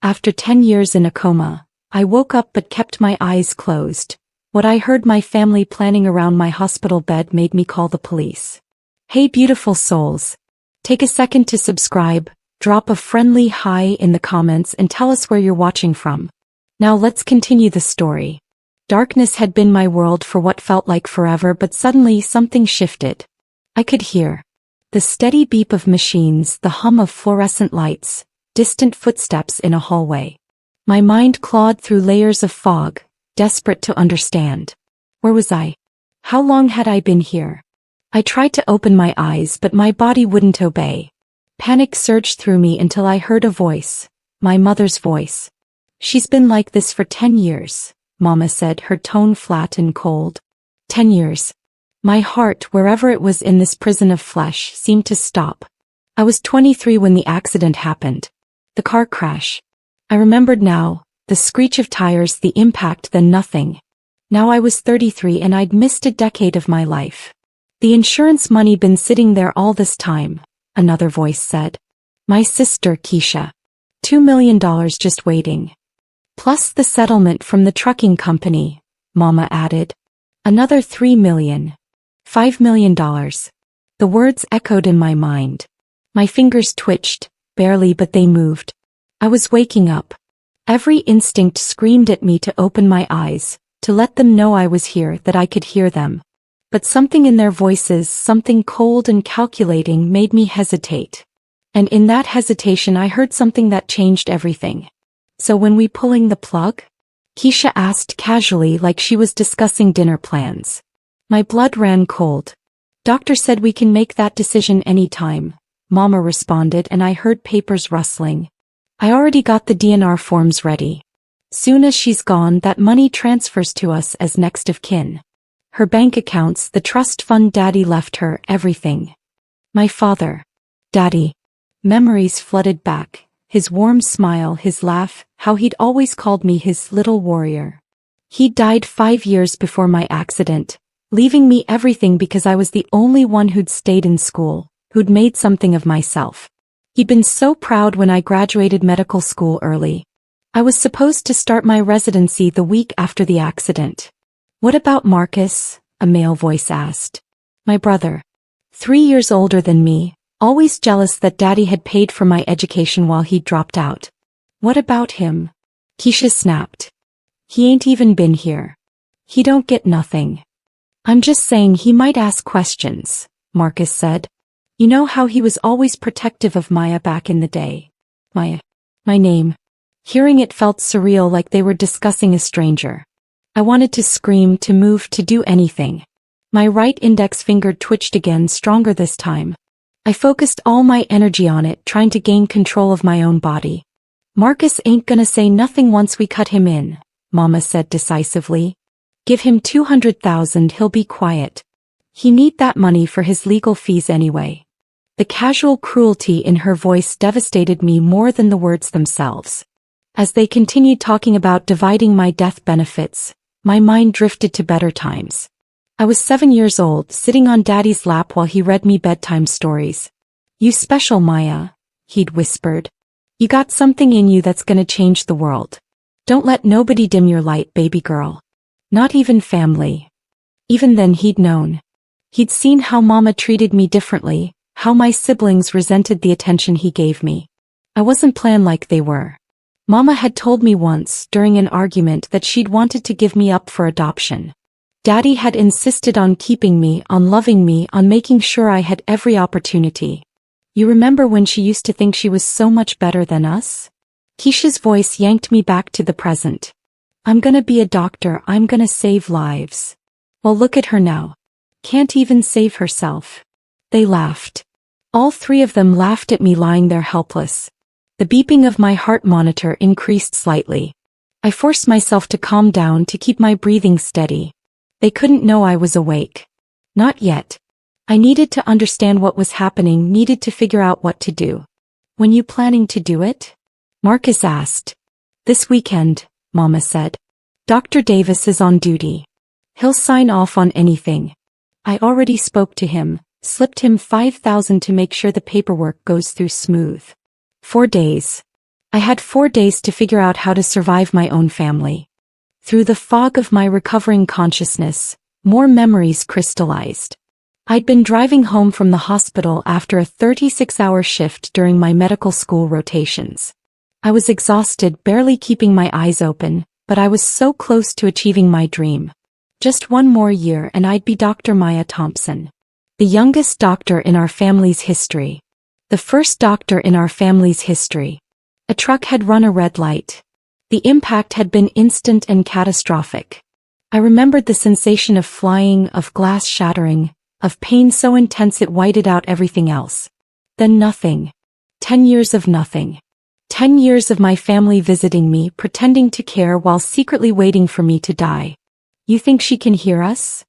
After 10 years in a coma, I woke up but kept my eyes closed. What I heard my family planning around my hospital bed made me call the police. Hey beautiful souls. Take a second to subscribe, drop a friendly hi in the comments and tell us where you're watching from. Now let's continue the story. Darkness had been my world for what felt like forever, but suddenly something shifted. I could hear the steady beep of machines, the hum of fluorescent lights, distant footsteps in a hallway. My mind clawed through layers of fog, desperate to understand. Where was I? How long had I been here? I tried to open my eyes, but my body wouldn't obey. Panic surged through me until I heard a voice, my mother's voice. She's been like this for 10 years, Mama said, her tone flat and cold. 10 years. My heart, wherever it was in this prison of flesh, seemed to stop. I was 23 when the accident happened. The car crash. I remembered now, the screech of tires, the impact, then nothing. Now I was 33 and I'd missed a decade of my life. The insurance money been sitting there all this time, another voice said. My sister, Keisha. $2 million just waiting. Plus the settlement from the trucking company, Mama added. Another $3 million. $5 million. The words echoed in my mind. My fingers twitched, barely, but they moved. I was waking up. Every instinct screamed at me to open my eyes, to let them know I was here, that I could hear them. But something in their voices, something cold and calculating, made me hesitate. And in that hesitation I heard something that changed everything. So when we pulling the plug? Keisha asked casually, like she was discussing dinner plans. My blood ran cold. Doctor said we can make that decision anytime, Mama responded, and I heard papers rustling. I already got the DNR forms ready. Soon as she's gone, that money transfers to us as next of kin. Her bank accounts, the trust fund Daddy left her, everything. My father. Daddy. Memories flooded back, his warm smile, his laugh, how he'd always called me his little warrior. He died 5 years before my accident, leaving me everything because I was the only one who'd stayed in school, who'd made something of myself. He'd been so proud when I graduated medical school early. I was supposed to start my residency the week after the accident. What about Marcus? A male voice asked. My brother. 3 years older than me, always jealous that Daddy had paid for my education while he'd dropped out. What about him? Keisha snapped. He ain't even been here. He don't get nothing. I'm just saying he might ask questions, Marcus said. You know how he was always protective of Maya back in the day. Maya. My name. Hearing it felt surreal, like they were discussing a stranger. I wanted to scream, to move, to do anything. My right index finger twitched again, stronger this time. I focused all my energy on it, trying to gain control of my own body. Marcus ain't gonna say nothing once we cut him in, Mama said decisively. Give him 200,000, he'll be quiet. He need that money for his legal fees anyway. The casual cruelty in her voice devastated me more than the words themselves. As they continued talking about dividing my death benefits, my mind drifted to better times. I was 7 years old, sitting on Daddy's lap while he read me bedtime stories. You special, Maya, he'd whispered. You got something in you that's gonna change the world. Don't let nobody dim your light, baby girl. Not even family. Even then he'd known. He'd seen how Mama treated me differently, how my siblings resented the attention he gave me. I wasn't planned like they were. Mama had told me once, during an argument, that she'd wanted to give me up for adoption. Daddy had insisted on keeping me, on loving me, on making sure I had every opportunity. You remember when she used to think she was so much better than us? Keisha's voice yanked me back to the present. I'm gonna be a doctor, I'm gonna save lives. Well, look at her now. Can't even save herself. They laughed. All three of them laughed at me lying there helpless. The beeping of my heart monitor increased slightly. I forced myself to calm down, to keep my breathing steady. They couldn't know I was awake. Not yet. I needed to understand what was happening, needed to figure out what to do. When you planning to do it? Marcus asked. This weekend, Mama said. Dr. Davis is on duty. He'll sign off on anything. I already spoke to him, slipped him $5,000 to make sure the paperwork goes through smooth. 4 days. I had 4 days to figure out how to survive my own family. Through the fog of my recovering consciousness, more memories crystallized. I'd been driving home from the hospital after a 36-hour shift during my medical school rotations. I was exhausted, barely keeping my eyes open, but I was so close to achieving my dream. Just 1 more year and I'd be Dr. Maya Thompson. The youngest doctor in our family's history. The first doctor in our family's history. A truck had run a red light. The impact had been instant and catastrophic. I remembered the sensation of flying, of glass shattering, of pain so intense it whited out everything else. Then nothing. 10 years of nothing. 10 years of my family visiting me, pretending to care while secretly waiting for me to die. You think she can hear us?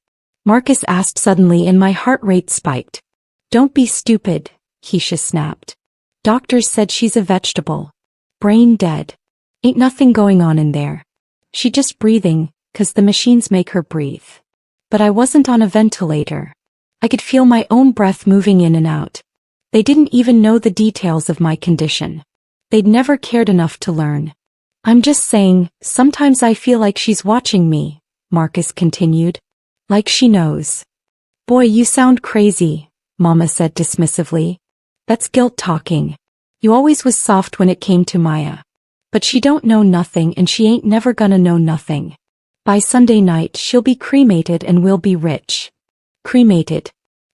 Marcus asked suddenly and my heart rate spiked. Don't be stupid, Keisha snapped. Doctors said she's a vegetable. Brain dead. Ain't nothing going on in there. She just breathing, 'cause the machines make her breathe. But I wasn't on a ventilator. I could feel my own breath moving in and out. They didn't even know the details of my condition. They'd never cared enough to learn. I'm just saying, sometimes I feel like she's watching me, Marcus continued. Like she knows. Boy, you sound crazy, Mama said dismissively. That's guilt talking. You always was soft when it came to Maya. But she don't know nothing and she ain't never gonna know nothing. By Sunday night she'll be cremated and we'll be rich. Cremated.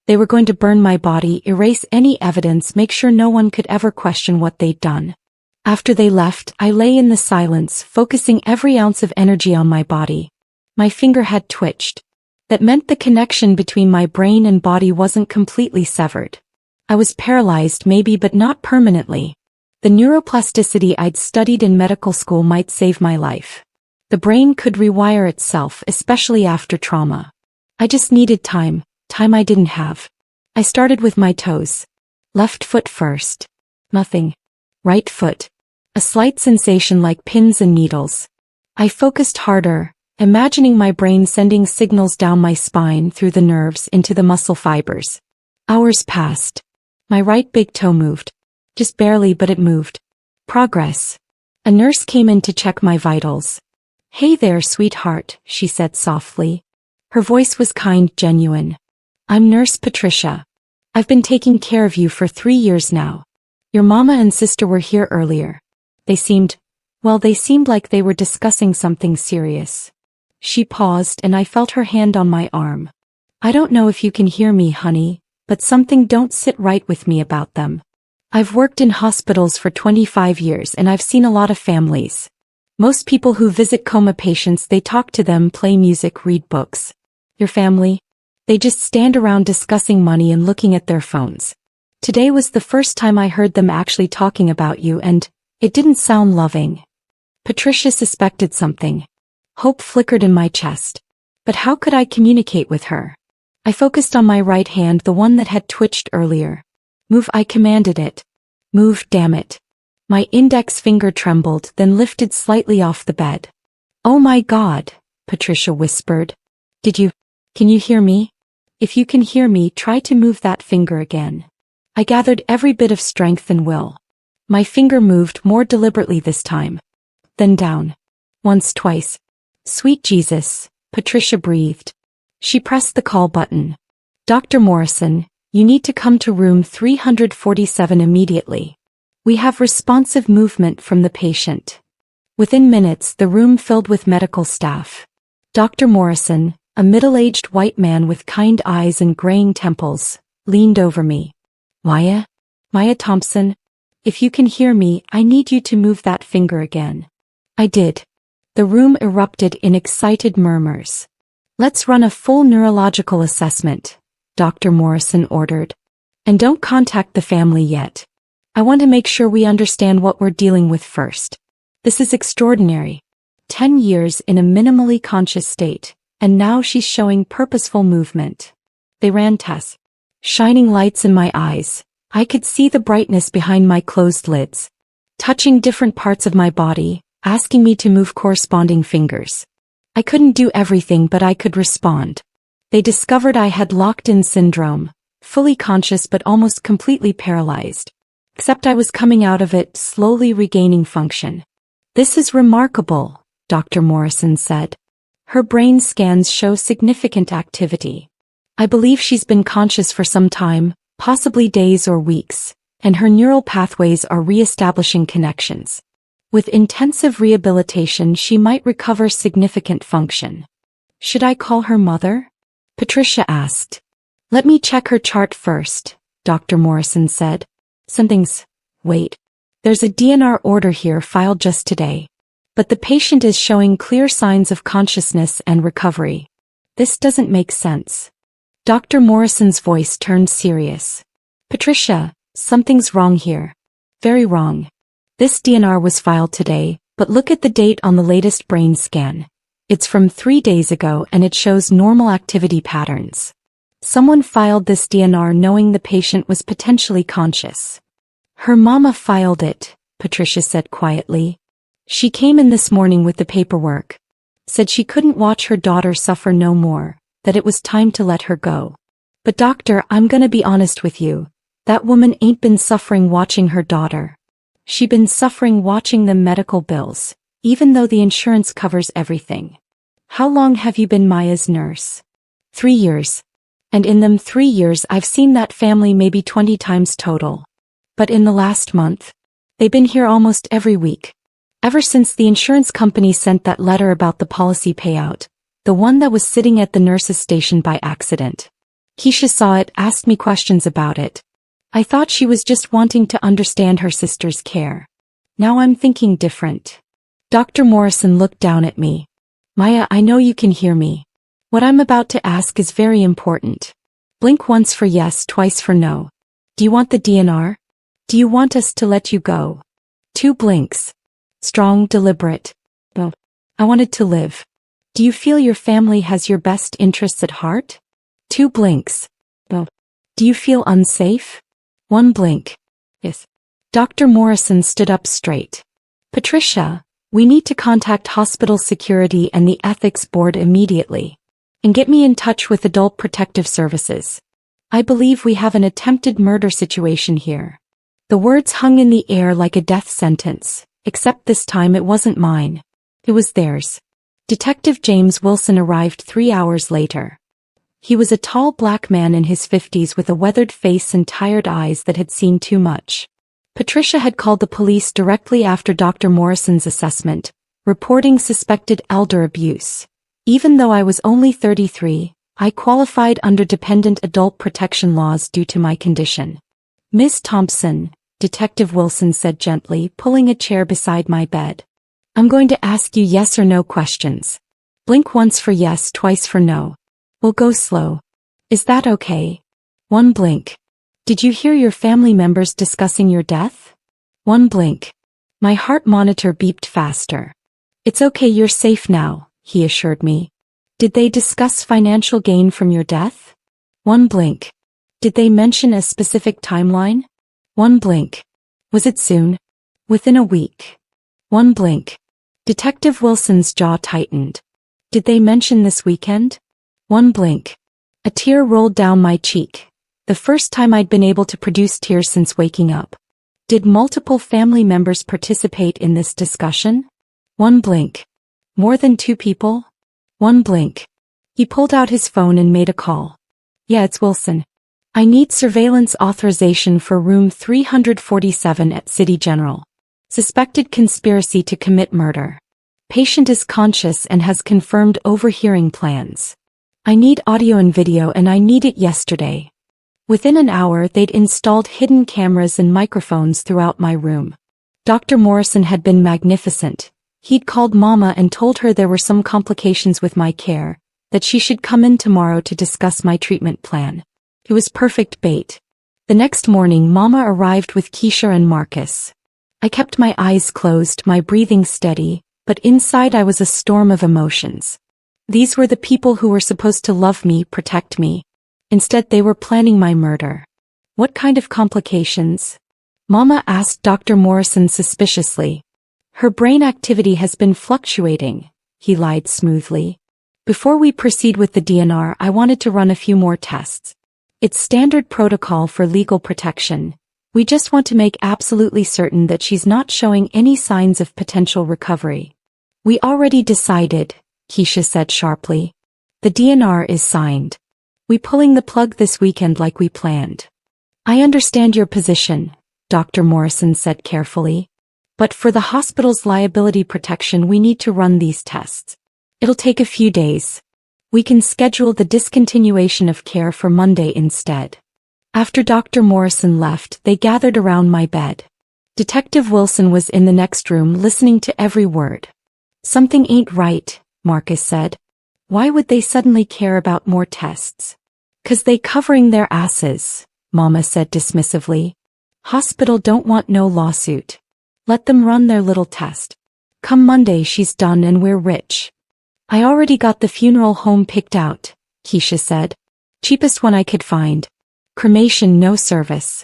They were going to burn my body, erase any evidence, make sure no one could ever question what they'd done. After they left, I lay in the silence, focusing every ounce of energy on my body. My finger had twitched. That meant the connection between my brain and body wasn't completely severed. I was paralyzed maybe, but not permanently. The neuroplasticity I'd studied in medical school might save my life. The brain could rewire itself, especially after trauma. I just needed time I didn't have. I started with my toes. Left foot first. Nothing. Right foot. A slight sensation like pins and needles. I focused harder, imagining my brain sending signals down my spine through the nerves into the muscle fibers. Hours passed. My right big toe moved. Just barely, but it moved. Progress. A nurse came in to check my vitals. Hey there, sweetheart, she said softly. Her voice was kind, genuine. I'm Nurse Patricia. I've been taking care of you for 3 years now. Your mama and sister were here earlier. They seemed like they were discussing something serious. She paused and I felt her hand on my arm. I don't know if you can hear me, honey, but something don't sit right with me about them. I've worked in hospitals for 25 years and I've seen a lot of families. Most people who visit coma patients, they talk to them, play music, read books. Your family? They just stand around discussing money and looking at their phones. Today was the first time I heard them actually talking about you and it didn't sound loving. Patricia suspected something. Hope flickered in my chest. But how could I communicate with her? I focused on my right hand, the one that had twitched earlier. Move, I commanded it. Move, damn it. My index finger trembled, then lifted slightly off the bed. Oh my God, Patricia whispered. Can you hear me? If you can hear me, try to move that finger again. I gathered every bit of strength and will. My finger moved more deliberately this time. Then down. Once, twice. Sweet Jesus, Patricia breathed. She pressed the call button. Dr. Morrison, you need to come to room 347 immediately. We have responsive movement from the patient. Within minutes, the room filled with medical staff. Dr. Morrison, a middle-aged white man with kind eyes and graying temples, leaned over me. Maya Thompson, if you can hear me, I need you to move that finger again. I did. The room erupted in excited murmurs. Let's run a full neurological assessment, Dr. Morrison ordered. And don't contact the family yet. I want to make sure we understand what we're dealing with first. This is extraordinary. 10 years in a minimally conscious state, and now she's showing purposeful movement. They ran tests. Shining lights in my eyes. I could see the brightness behind my closed lids. Touching different parts of my body, asking me to move corresponding fingers. I couldn't do everything, but I could respond. They discovered I had locked-in syndrome, fully conscious but almost completely paralyzed. Except I was coming out of it, slowly regaining function. This is remarkable, Dr. Morrison said. Her brain scans show significant activity. I believe she's been conscious for some time, possibly days or weeks, and her neural pathways are re-establishing connections. With intensive rehabilitation, she might recover significant function. Should I call her mother? Patricia asked. Let me check her chart first, Dr. Morrison said. Wait. There's a DNR order here filed just today. But the patient is showing clear signs of consciousness and recovery. This doesn't make sense. Dr. Morrison's voice turned serious. Patricia, something's wrong here. Very wrong. This DNR was filed today, but look at the date on the latest brain scan. It's from 3 days ago and it shows normal activity patterns. Someone filed this DNR knowing the patient was potentially conscious. Her mama filed it, Patricia said quietly. She came in this morning with the paperwork. Said she couldn't watch her daughter suffer no more, that it was time to let her go. But doctor, I'm gonna be honest with you. That woman ain't been suffering watching her daughter. She been suffering watching them medical bills, even though the insurance covers everything. How long have you been Maya's nurse? 3 years. And in them 3 years I've seen that family maybe 20 times total. But in the last month, they've been here almost every week. Ever since the insurance company sent that letter about the policy payout, the one that was sitting at the nurse's station by accident. Keisha saw it, asked me questions about it. I thought she was just wanting to understand her sister's care. Now I'm thinking different. Dr. Morrison looked down at me. Maya, I know you can hear me. What I'm about to ask is very important. Blink once for yes, twice for no. Do you want the DNR? Do you want us to let you go? 2 blinks. Strong, deliberate. No. I wanted to live. Do you feel your family has your best interests at heart? 2 blinks. No. Do you feel unsafe? 1 blink. Yes. Dr. Morrison stood up straight. Patricia, we need to contact hospital security and the ethics board immediately. And get me in touch with Adult Protective Services. I believe we have an attempted murder situation here. The words hung in the air like a death sentence, except this time it wasn't mine. It was theirs. Detective James Wilson arrived 3 hours later. He was a tall black man in his 50s with a weathered face and tired eyes that had seen too much. Patricia had called the police directly after Dr. Morrison's assessment, reporting suspected elder abuse. Even though I was only 33, I qualified under dependent adult protection laws due to my condition. Miss Thompson, Detective Wilson said gently, pulling a chair beside my bed. I'm going to ask you yes or no questions. Blink once for yes, twice for no. We'll go slow. Is that okay? 1 blink. Did you hear your family members discussing your death? 1 blink. My heart monitor beeped faster. It's okay, you're safe now, he assured me. Did they discuss financial gain from your death? 1 blink. Did they mention a specific timeline? 1 blink. Was it soon? Within a week. 1 blink. Detective Wilson's jaw tightened. Did they mention this weekend? 1 blink. A tear rolled down my cheek. The first time I'd been able to produce tears since waking up. Did multiple family members participate in this discussion? 1 blink. More than 2 people? 1 blink. He pulled out his phone and made a call. Yeah, it's Wilson. I need surveillance authorization for room 347 at City General. Suspected conspiracy to commit murder. Patient is conscious and has confirmed overhearing plans. I need audio and video and I need it yesterday. Within an hour they'd installed hidden cameras and microphones throughout my room. Dr. Morrison had been magnificent. He'd called Mama and told her there were some complications with my care, that she should come in tomorrow to discuss my treatment plan. It was perfect bait. The next morning Mama arrived with Keisha and Marcus. I kept my eyes closed, my breathing steady, but inside I was a storm of emotions. These were the people who were supposed to love me, protect me. Instead they were planning my murder. What kind of complications? Mama asked Dr. Morrison suspiciously. Her brain activity has been fluctuating, he lied smoothly. Before we proceed with the DNR, I wanted to run a few more tests. It's standard protocol for legal protection. We just want to make absolutely certain that she's not showing any signs of potential recovery. We already decided, Keisha said sharply. The DNR is signed. We pulling the plug this weekend like we planned. I understand your position, Dr. Morrison said carefully. But for the hospital's liability protection we need to run these tests. It'll take a few days. We can schedule the discontinuation of care for Monday instead. After Dr. Morrison left, they gathered around my bed. Detective Wilson was in the next room listening to every word. Something ain't right, Marcus said. Why would they suddenly care about more tests? 'Cause they covering their asses, Mama said dismissively. Hospital don't want no lawsuit. Let them run their little test. Come Monday she's done and we're rich. I already got the funeral home picked out, Keisha said. Cheapest one I could find. Cremation no service.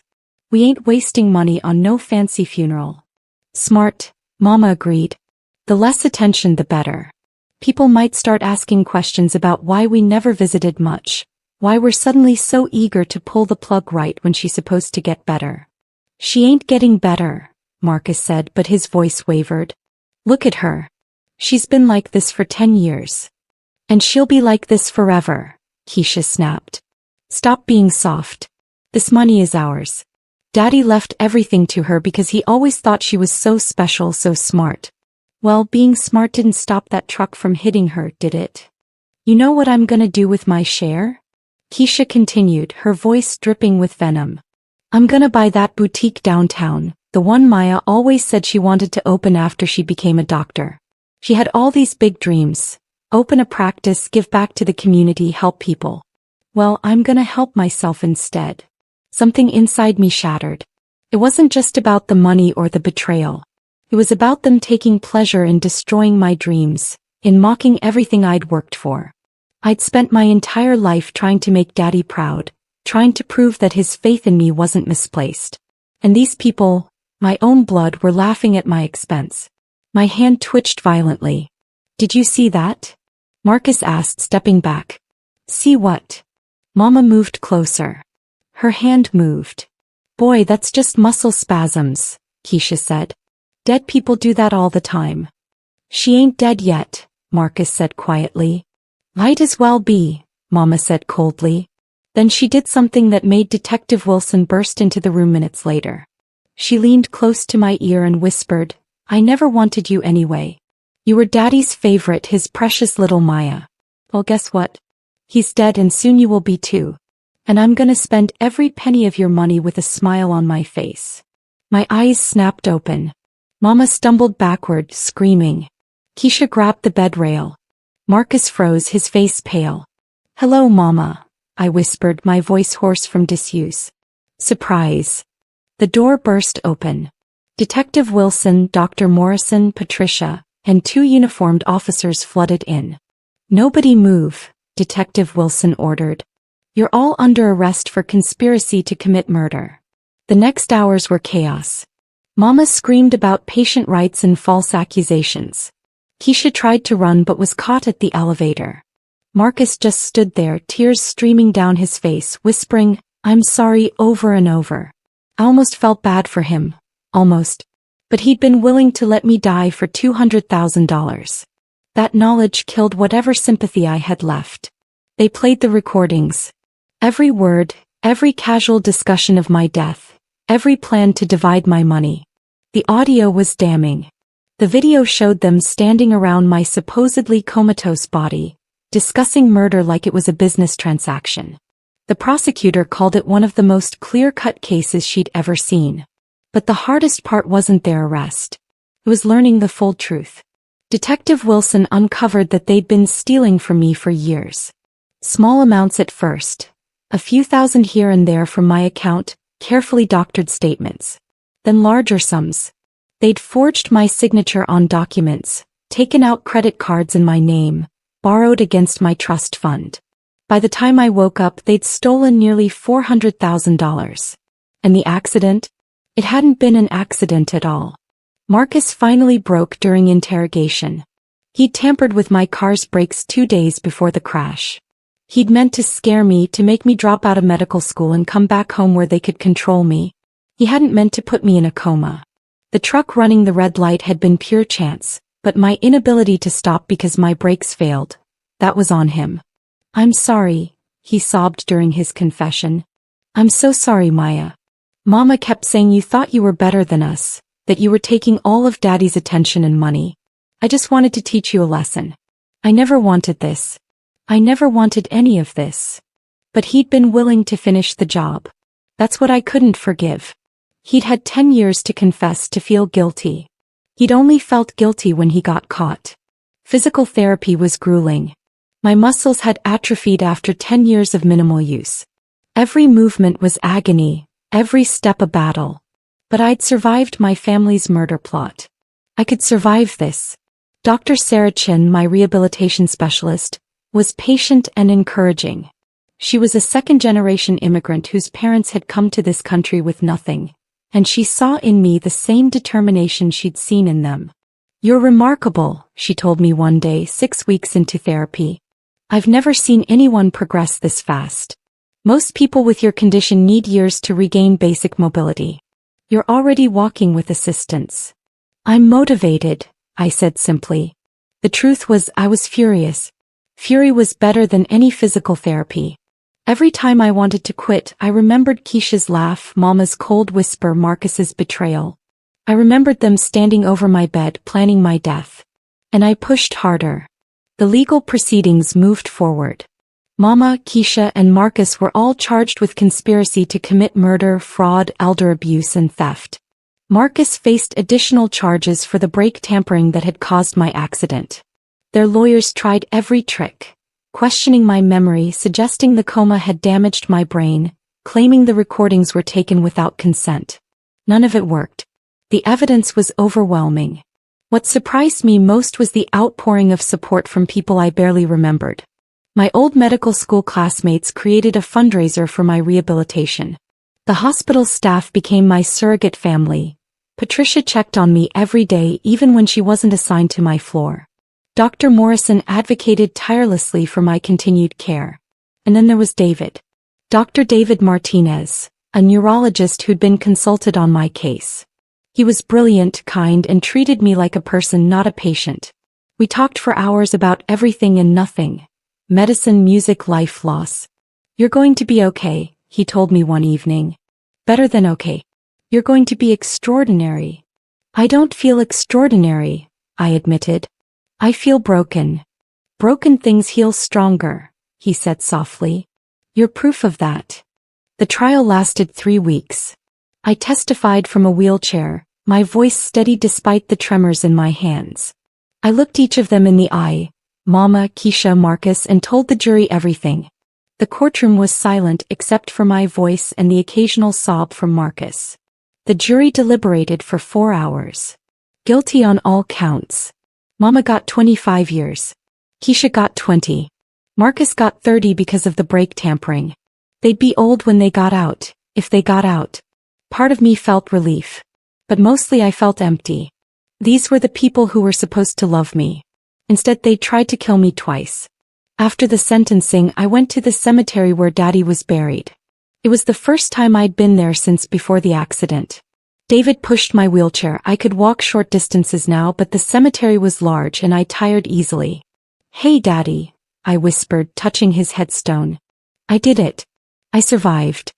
We ain't wasting money on no fancy funeral. Smart, Mama agreed. The less attention the better. People might start asking questions about why we never visited much, why we're suddenly so eager to pull the plug right when she's supposed to get better. She ain't getting better, Marcus said, but his voice wavered. Look at her. She's been like this for 10 years. And she'll be like this forever, Keisha snapped. Stop being soft. This money is ours. Daddy left everything to her because he always thought she was so special, so smart. Well, being smart didn't stop that truck from hitting her, did it? You know what I'm gonna do with my share? Keisha continued, her voice dripping with venom. I'm gonna buy that boutique downtown, the one Maya always said she wanted to open after she became a doctor. She had all these big dreams. Open a practice, give back to the community, help people. Well, I'm gonna help myself instead. Something inside me shattered. It wasn't just about the money or the betrayal. It was about them taking pleasure in destroying my dreams, in mocking everything I'd worked for. I'd spent my entire life trying to make Daddy proud, trying to prove that his faith in me wasn't misplaced. And these people, my own blood, were laughing at my expense. My hand twitched violently. Did you see that? Marcus asked, stepping back. See what? Mama moved closer. Her hand moved. Boy, that's just muscle spasms, Keisha said. Dead people do that all the time. She ain't dead yet, Marcus said quietly. Might as well be, Mama said coldly. Then she did something that made Detective Wilson burst into the room minutes later. She leaned close to my ear and whispered, I never wanted you anyway. You were Daddy's favorite, his precious little Maya. Well, guess what? He's dead and soon you will be too. And I'm gonna spend every penny of your money with a smile on my face. My eyes snapped open. Mama stumbled backward, screaming. Keisha grabbed the bed rail. Marcus froze, his face pale. Hello, Mama, I whispered, my voice hoarse from disuse. Surprise. The door burst open. Detective Wilson, Dr. Morrison, Patricia, and 2 uniformed officers flooded in. Nobody move, Detective Wilson ordered. You're all under arrest for conspiracy to commit murder. The next hours were chaos. Mama screamed about patient rights and false accusations. Keisha tried to run but was caught at the elevator. Marcus just stood there, tears streaming down his face, whispering, I'm sorry, over and over. I almost felt bad for him. Almost. But he'd been willing to let me die for $200,000. That knowledge killed whatever sympathy I had left. They played the recordings. Every word, every casual discussion of my death, every plan to divide my money. The audio was damning. The video showed them standing around my supposedly comatose body, discussing murder like it was a business transaction. The prosecutor called it one of the most clear-cut cases she'd ever seen. But the hardest part wasn't their arrest. It was learning the full truth. Detective Wilson uncovered that they'd been stealing from me for years. Small amounts at first. A few thousand here and there from my account, carefully doctored statements. Then larger sums. They'd forged my signature on documents, taken out credit cards in my name, borrowed against my trust fund. By the time I woke up, they'd stolen nearly $400,000. And the accident? It hadn't been an accident at all. Marcus finally broke during interrogation. He'd tampered with my car's brakes 2 days before the crash. He'd meant to scare me, to make me drop out of medical school and come back home where they could control me. He hadn't meant to put me in a coma. The truck running the red light had been pure chance, but my inability to stop because my brakes failed, that was on him. "I'm sorry," he sobbed during his confession. "I'm so sorry, Maya. Mama kept saying you thought you were better than us, that you were taking all of Daddy's attention and money. I just wanted to teach you a lesson. I never wanted this. I never wanted any of this." But he'd been willing to finish the job. That's what I couldn't forgive. He'd had 10 years to confess, to feel guilty. He'd only felt guilty when he got caught. Physical therapy was grueling. My muscles had atrophied after 10 years of minimal use. Every movement was agony, every step a battle. But I'd survived my family's murder plot. I could survive this. Dr. Sarah Chin, my rehabilitation specialist, was patient and encouraging. She was a second-generation immigrant whose parents had come to this country with nothing, and she saw in me the same determination she'd seen in them. "You're remarkable," she told me one day 6 weeks into therapy. "I've never seen anyone progress this fast. Most people with your condition need years to regain basic mobility. You're already walking with assistance." "I'm motivated," I said simply. The truth was I was furious. Fury was better than any physical therapy. Every time I wanted to quit, I remembered Keisha's laugh, Mama's cold whisper, Marcus's betrayal. I remembered them standing over my bed planning my death. And I pushed harder. The legal proceedings moved forward. Mama, Keisha, and Marcus were all charged with conspiracy to commit murder, fraud, elder abuse, and theft. Marcus faced additional charges for the brake tampering that had caused my accident. Their lawyers tried every trick, questioning my memory, suggesting the coma had damaged my brain, claiming the recordings were taken without consent. None of it worked. The evidence was overwhelming. What surprised me most was the outpouring of support from people I barely remembered. My old medical school classmates created a fundraiser for my rehabilitation. The hospital staff became my surrogate family. Patricia checked on me every day, even when she wasn't assigned to my floor. Dr. Morrison advocated tirelessly for my continued care. And then there was David. Dr. David Martinez, a neurologist who'd been consulted on my case. He was brilliant, kind, and treated me like a person, not a patient. We talked for hours about everything and nothing. Medicine, music, life, loss. "You're going to be okay," he told me one evening. "Better than okay. You're going to be extraordinary." "I don't feel extraordinary," I admitted. "I feel broken. Broken things heal stronger," he said softly. "You're proof of that." The trial lasted 3 weeks. I testified from a wheelchair, my voice steady despite the tremors in my hands. I looked each of them in the eye, Mama, Keisha, Marcus, and told the jury everything. The courtroom was silent except for my voice and the occasional sob from Marcus. The jury deliberated for 4 hours. Guilty on all counts. Mama got 25 years. Keisha got 20. Marcus got 30 because of the brake tampering. They'd be old when they got out, if they got out. Part of me felt relief. But mostly I felt empty. These were the people who were supposed to love me. Instead, they tried to kill me twice. After the sentencing, I went to the cemetery where Daddy was buried. It was the first time I'd been there since before the accident. David pushed my wheelchair. I could walk short distances now, but the cemetery was large and I tired easily. "Hey, Daddy," I whispered, touching his headstone. "I did it. I survived.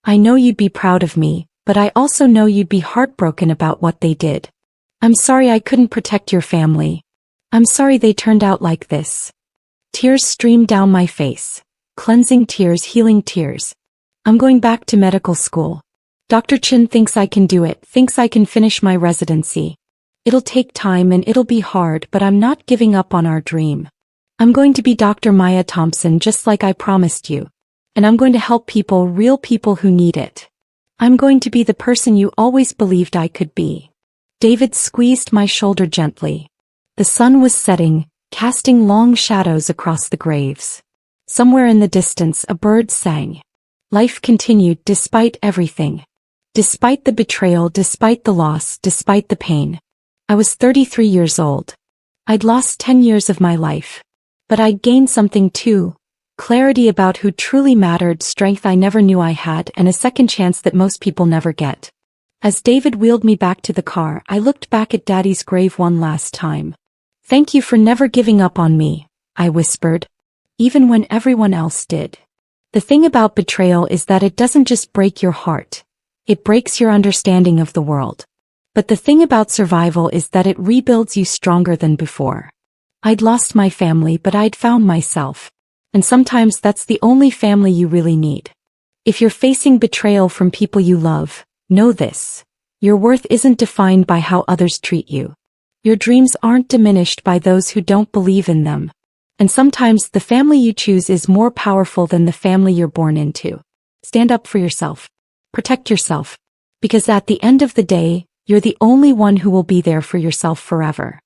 I know you'd be proud of me, but I also know you'd be heartbroken about what they did. I'm sorry I couldn't protect your family. I'm sorry they turned out like this." Tears streamed down my face. Cleansing tears, healing tears. "I'm going back to medical school. Dr. Chin thinks I can do it, thinks I can finish my residency. It'll take time and it'll be hard, but I'm not giving up on our dream. I'm going to be Dr. Maya Thompson just like I promised you. And I'm going to help people, real people who need it. I'm going to be the person you always believed I could be." David squeezed my shoulder gently. The sun was setting, casting long shadows across the graves. Somewhere in the distance a bird sang. Life continued despite everything. Despite the betrayal, despite the loss, despite the pain. I was 33 years old. I'd lost 10 years of my life. But I'd gained something too. Clarity about who truly mattered, strength I never knew I had, and a second chance that most people never get. As David wheeled me back to the car, I looked back at Daddy's grave one last time. "Thank you for never giving up on me," I whispered. "Even when everyone else did." The thing about betrayal is that it doesn't just break your heart. It breaks your understanding of the world. But the thing about survival is that it rebuilds you stronger than before. I'd lost my family, but I'd found myself. And sometimes that's the only family you really need. If you're facing betrayal from people you love, know this: your worth isn't defined by how others treat you. Your dreams aren't diminished by those who don't believe in them. And sometimes the family you choose is more powerful than the family you're born into. Stand up for yourself. Protect yourself. Because at the end of the day, you're the only one who will be there for yourself forever.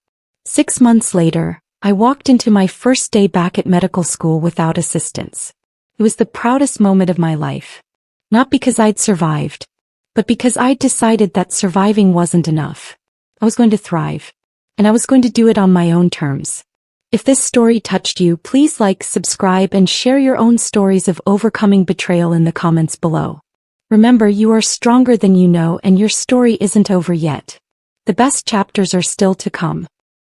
6 months later, I walked into my first day back at medical school without assistance. It was the proudest moment of my life. Not because I'd survived, but because I'd decided that surviving wasn't enough. I was going to thrive. And I was going to do it on my own terms. If this story touched you, please like, subscribe, and share your own stories of overcoming betrayal in the comments below. Remember, you are stronger than you know, and your story isn't over yet. The best chapters are still to come.